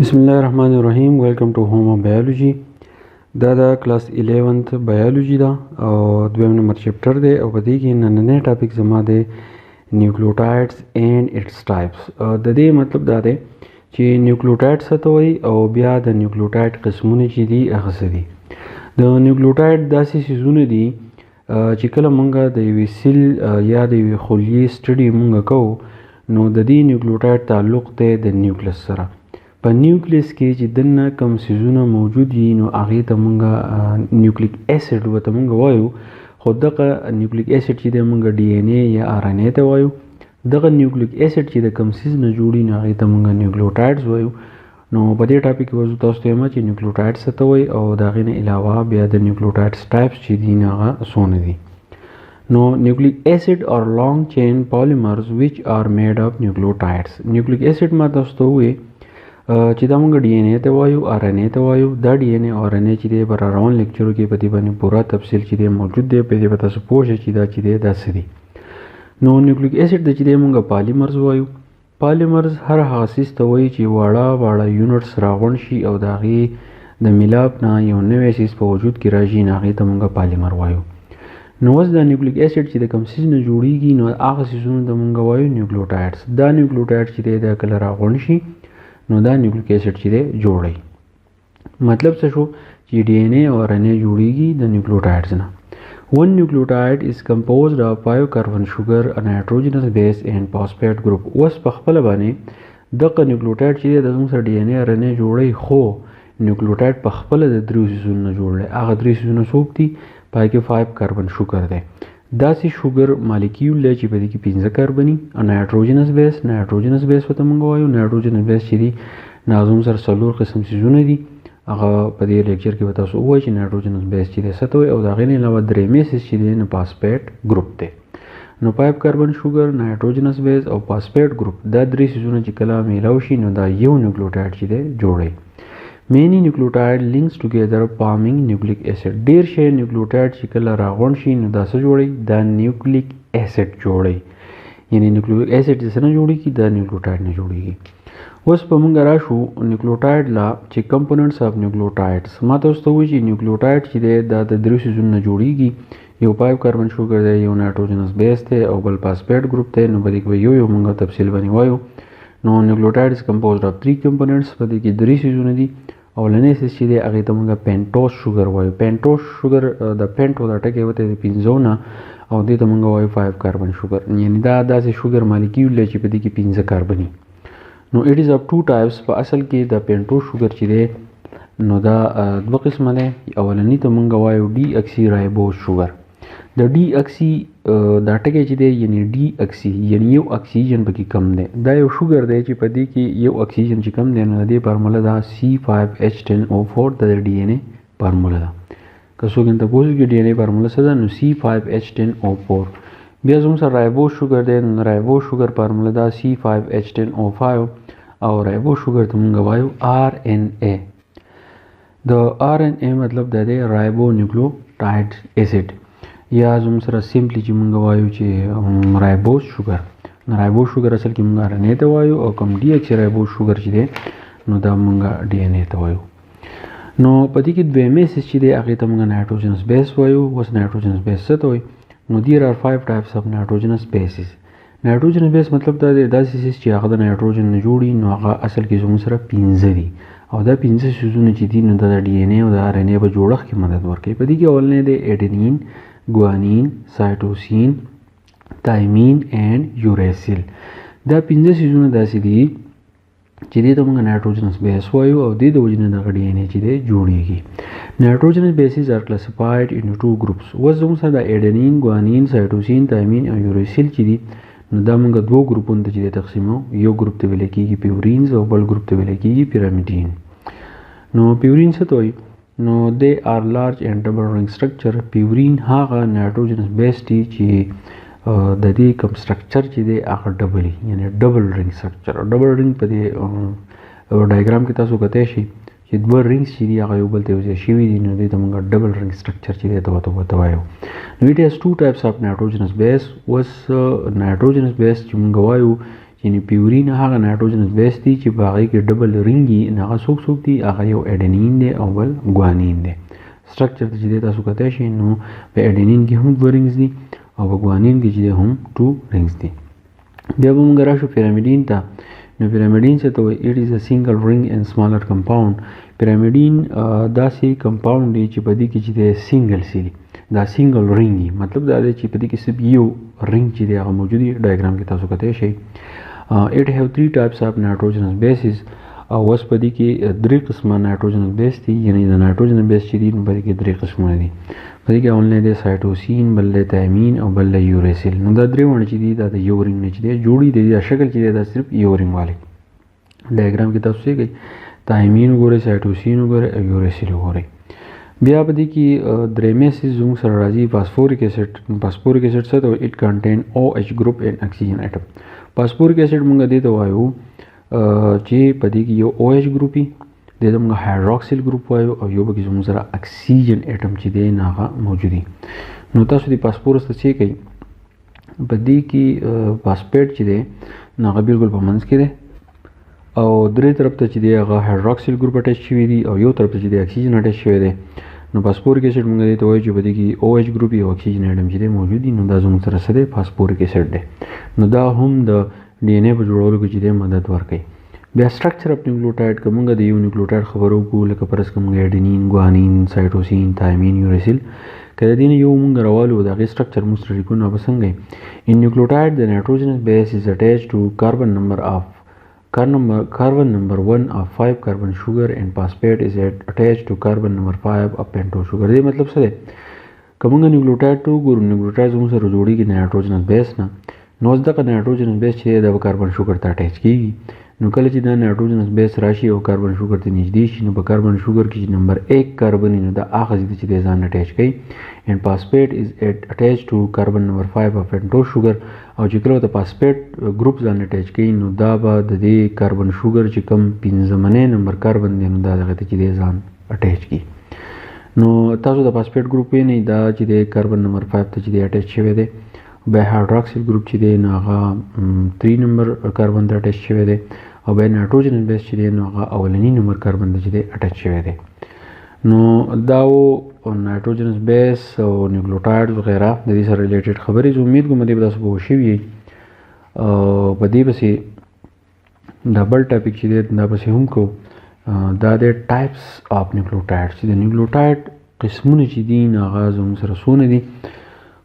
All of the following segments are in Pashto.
بسم الله الرحمن الرحیم. ویلکم ټو هوم بایولوژي. دا د کلاس 11th بایولوژي ده او دویم نمبر چپټر دی او په دې کې نننی ټاپک زما دی نیوکلیوټایډز اینڈ اټس ټایپس. د دې مطلب دا دی چې نیوکلیوټایډ څه ته وایي او بیا د نیوکلیوټایډ قسمونه چې دي هغه څه دي. د نیوکلیوټایډ داسې څیزونه دي چې کله مونږ د یوې سیل یا د یوې خلیې سټډي مونږ کوو نو د دې نیوکلیوټایډ تعلق دی د نیوکلس سره. په نیوکلیس کې چې دننه کوم څیزونه موجود دي نو هغې ته مونږ نیوکلیک اسید ورته مونږ وایو، خو دغه نیوکلیک اسید چې دی مونږ ډي ان اے یا ار ان اے ته وایو. دغه نیوکلیک اسید چې د کوم څیز نه جوړي نو هغې ته مونږ نیوکلیوټایډز وایو. نو په دې ټاپک کې به زه تاسو ته وایم چې نیوکلیوټایډ څه ته وایي او د هغې نه علاوه بیا د نیوکلیوټایډز ټایپس چې دي نو هغه څونه دي. نو نیوکلیک اسید اور لانګ چین پالیمرز ویچ آر میډ اپ نیوکلیوټایډز. نیوکلیک اسید ما تاسو ته ووایي چې دا مونږ ډي ان اے ته وایو، ار ان اے ته وایو. دا ډي ان اے او ار ان اے چې دی په راروان لیکچرو کې په دې باندې پوره تفصیل چې دی موجود دی، په دې به تاسو پوه شئ چې دا چې دی دا څه دي. نو نیوکلیک اسید چې دی مونږ پالیمرز وایو. پالیمرز هر هغه څیز ته وایي چې واړه واړه یونټس راغونډ شي او د هغې د میلاپ نه یو نوی څیز په وجود کې راشي نو هغې ته مونږ پالیمر وایو. نو اوس دا نیوکلیک اسید چې د کوم څیز نه جوړیږي نو هغه څیزونو ته مونږ وایو نیوکلیوټایډز. دا نیوکلیوټایډ چې دی دا کله راغونډ شي نو دا نیوکلیک اسید چې دی جوړي. مطلب څه شو چې ډي ان اے او ار ان اے جوړیږي د نیوکلیوټایډز نه. ون نیوکلیوټایډ از کمپوزډ اف 5 کاربن شوګر، ا نایټروجنس بیس اینڈ فاسفیټ ګروپ. اوس په خپل باندې دغه نیوکلیوټایډ چې دی د زموږ سره ډي ان اے ار ان اے جوړي، خو نیوکلیوټایډ په خپل د دریو څیزونو نه جوړي. هغه درې څیزونه څوک دي؟ پای کې 5 کاربن شوګر دی. داسې شوګر مالیکیول دی چې په دې کې 15 کاربني. نایټروجنس بیس ورته مونږ وایو. نایټروجنس بیس چې دی نازوم سره 4 قسم څیزونه دي، هغه په دې لیکچر کې به تاسو ووایي چې نایټروجنس بیس چې دی څه ته وایي او د هغې نه علاوه درېیمې څیز چې دی نو فاسفیټ ګروپ دی. نو 5 کاربن شوګر، نایټروجنس بیس او فاسفیټ ګروپ دا درې څیزونه چې کله میلاو شي نو دا یو نیوکلیوټایډ چې دی جوړوي. Many nucleotide links together forming nucleic acid. ډیر شی نیوکلیوټایډ چې کله راغونډ شي نو دا څه جوړي؟ دا نیوکلیک اسید جوړي. یعنی نیوکلیک اسید چې څنګه جوړیږي؟ دا نیوکلیوټایډ نه جوړیږي. اوس په مونږ راشو نیوکلیوټایډ لا چې کمپوننټس اف نیوکلیوټایډز. ما تاسو ته وایي چې نیوکلیوټایډ چې دی دا د درې څیزونو نه جوړیږي. یو 5 کاربن شوګر دی، یو نایټروجنس بیس دی او بل فاسفیټ ګروپ دی. نو په دې کې به یو مونږ تفصیل باندې وایو. نو نیوکلیوټایډ از کمپوزډ اف 3 کمپوننټس. په دې کې درې څیزونه دي. اولنی څیز چې دی هغې ته مونږ پینټوز شوګر وایو. پینټوز شوګر د پینټو دا ټکی وته د 15 نه او دې ته مونږ وایو 5 کاربن شوګر. یعنی دا داسې شوګر مالیکیول دی چې په دې کې 15 کاربني. نو اټ از اف 2 ټایپس. په اصل کې د پینټوز شوګر چې دی نو دا دوه قسمه دی. اولنی ته مونږ وایو ډي اکسي رایبوز شوګر. د ډي اکسي دا ټکی چې دی یعنی ډي اکسي یعنی یو اکسیجن پکې کم دی. دا یو شوګر دی چې په دې کې یو اکسیجن چې کم دی نو د دې فارموله دا C5H10O4 د ډي ان اے فارموله ده. که څوک یې تپوس وکړي ډي ان اے فارموله څه ده نو C5H10O4. بیا زموږ سره رایبوز شوګر دی نو رایبوز شوګر فارموله دا C5H10O5 او رایبوز شوګر ته مونږ وایو ار ان اے. د ار ان اے مطلب دا دی رایبو نیوکلیوټایډ اسید یا زموږ سره سیمپلی چې مونږ وایو چې رایبوز شوګر. نو رایبوز شوګر اصل کې مونږ ار ان اے ته وایو او کوم ډي اکسي رایبوز شوګر چې دی نو دا مونږ ډي ان اے ته وایو. نو په دې کې دویمې څیز چې دی هغې ته مونږ نایټروجنس بیس وایو. اوس نایټروجنس بیس څه ته وایي؟ نو دیر آر 5 ټایپس اف نایټروجنس بیسز. نایټروجنس بیس مطلب دا دی داسې څیز چې هغه د نایټروجن نه جوړي نو هغه اصل کې زموږ سره 15 دي او دا 15 څیزونه چې دي نو دا د ډي ان اے او د ار ان اے په جوړښت کې مدد ورکوي. په دې کې اولنی دی ایډینین، ګوانین، سایټوسین، تایمین اینڈ یوریسل. دا 15 څیزونه داسې دي چې دې ته مونږ نایټروجنس بیس وایو او دې د وجې نه دغه ډي ان اے چې دی جوړیږي. نایټروجنس بیسز آر کلاسیفاید انټو 2 ګروپس. اوس زموږ سره د ایډینین، ګوانین، سایټوسین، تایمین او یوریسل چې دي نو دا مونږ دوه ګروپونو ته چې دی تقسیمو. یو ګروپ ته ویل کېږي پیورینز او بل ګروپ ته ویل کېږي پیرامیډین. نو پیورین څه ته وایي؟ نو they are large and double ring structure. پیورین هغه نایټروجنس بیس دی چې د دې کوم سټرکچر چې دی هغه ډبل یعنی ډبل رنګ سټرکچر. ډبل رنګ په دې ډایګرام کې تاسو کتلی شئ چې دوه رنګس چې دي هغه یو بل ته یوځای شوي دي نو دې ته مونږ ډبل رنګ سټرکچر چې دی ته ورته وایو. نو اټ هیز 2 ټایپس اف نایټروجنس بیس. اوس نایټروجنس بیس چې مونږ وایو یعنی پیورین هغه نایټروجنس بیس دی چې په هغې کې ډبل رنګ وي نو هغه څوک څوک دي هغه یو اډینین دی او بل ګوانین دی سټرکچر ته چې دی تاسو کتای شئ نو په اډینین کې هم 2 رنګز دي او په ګوانین کې چې دی هم 2 رنګز دي بیا به موږ راشو پیرامیډین ته نو پیرامیډین څه ته وایي اټ از ا سنګل رنګ ان سمالر کمپاوند پیرامیډین داسې کمپاوند دی چې په دې کې چې دی سنګل سي دا سنګل رنګ دی مطلب دا دی چې په دې کې صرف یو رنګ چې دی هغه موجود دی ډایګرام کې تاسو کتای شئ it have 3 types of nitrogenous bases او اوس په دې کې 3 قسمه نایټروجنس بیس دي یعنی د نایټروجن بیس چې دي نو په دې کې 3 قسمونه دي په دې کې اولنی دی سایټوسین بل دی تایمین او بل دی یوریسیل نو دا درې ونه چې دي دا د یو رنګ نه چې دی جوړي دي دا شکل چې دی دا صرف یو رنګ والی ډایګرام کې تاسو یې تایمین وګورئ سایټوسین وګورئ او یوریسیل وګورئ بیا په دې کې درېمې سیز زموږ سره راځي فاسفوریک اسید څه ته اټ کنټین او ایچ ګروپ ان اکسیجن اټم فاسفوریک اسید مونږ دې ته وایو چې په دې کې یو او ایچ ګروپ وي دې ته مونږ هایدروکسیل ګروپ وایو او یو پکې زموږ سره اکسیجن اټم چې دی نه هغه موجود دي نو تاسو د فاسفورس ته څه کوي په دې کې فاسفیټ چې دی نه هغه بالکل په منځ کې دی او درې طرف ته چې دی هغه هایدروکسیل ګروپ اټیچ شوی دی او یو طرف ته چې دی اکسیجن اټیچ شوی دی نو فاسفوریک اسید مونږ دې ته وایو چې په دې کې او ایچ ګروپ یو اکسیجن اټم چې دی موجود دي نو دا زموږ سره څه دی فاسفوریک اسید دی نو دا هم د ډي ان اے په جوړولو کې چې دی مدد ورکوي بیا سټرکچر اف نیوکلیوټاید که مونږ د یو نیوکلیوټاید خبرو وکړو لکه فرض کړه مونږ اډینین ګوانین سایټوسین تایمین یوریسیل که د دې نه یو مونږ راوالو د هغې سټرکچر مونږ سره لیکو نو به څنګه وي ان نیوکلیوټاید د نایټروجنس بیس از اټیچ ټو carbon number 1 of 5 carbon sugar and phosphate is attached to carbon number 5 of pentose sugar دې مطلب څه دی که مونږ نیوکلیوټاید ته وګورو نیوکلیوټاید زموږ سره جوړېږي نایټروجنس بیس نه نو اوس دغه نایټروجنس بیس چې دی دا به کاربن شوګر ته اټیچ کېږي نو کله چې دا نایټروجنس بیس راشي او کاربن شوګر ته نږدې شي نو په کاربن شوګر کې چې نمبر 1 کاربن نو دا هغه ځای چې دی ځان اټیچ کوي and phosphate is attached to carbon number 5 of pentose sugar او چې کله ته فاسفیټ ګروپ ځان اټیچ کوي نو دا به د دې کاربن شوګر چې کم 15 نمبر کاربن دی نو دا دغه ته چې دی ځان اټیچ کوي نو تاسو د فاسفیټ ګروپ یې نه دا چې دی کاربن نمبر 5 ته چې دی اټیچ شوی دی بیا هایدروکسیل ګروپ چې دی نو هغه 3 نمبر کاربن ته اټیچ شوی دی او بیا نایټروجن بیس چې دی نو هغه اولنی نمبر کاربن ته چې دی اټیچ شوی دی نو دا و نایټروجنس بیس او نیوکلیوټاید وغیره د دې سره ریلیټډ خبرې زه امید کوم دې به تاسو پوه شوي یئ په دې پسې دا بل ټاپک چې دی دا پسې هم کوو دا د ټایپس آف نیوکلیوټاید چې د نیوکلیوټاید قسمونه چې دي نو هغه زموږ سره څونه دي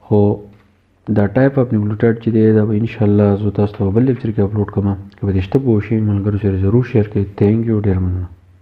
خو دا ټایپ اف نیوکلیوټاید چې دی دا به انشاءالله زه تاسو ته بل لیکچر کې اپلوډ کوم که په دې شته پوه شئ ملګرو سره ضرور شیر کړئ تھینک یو ډېر مننه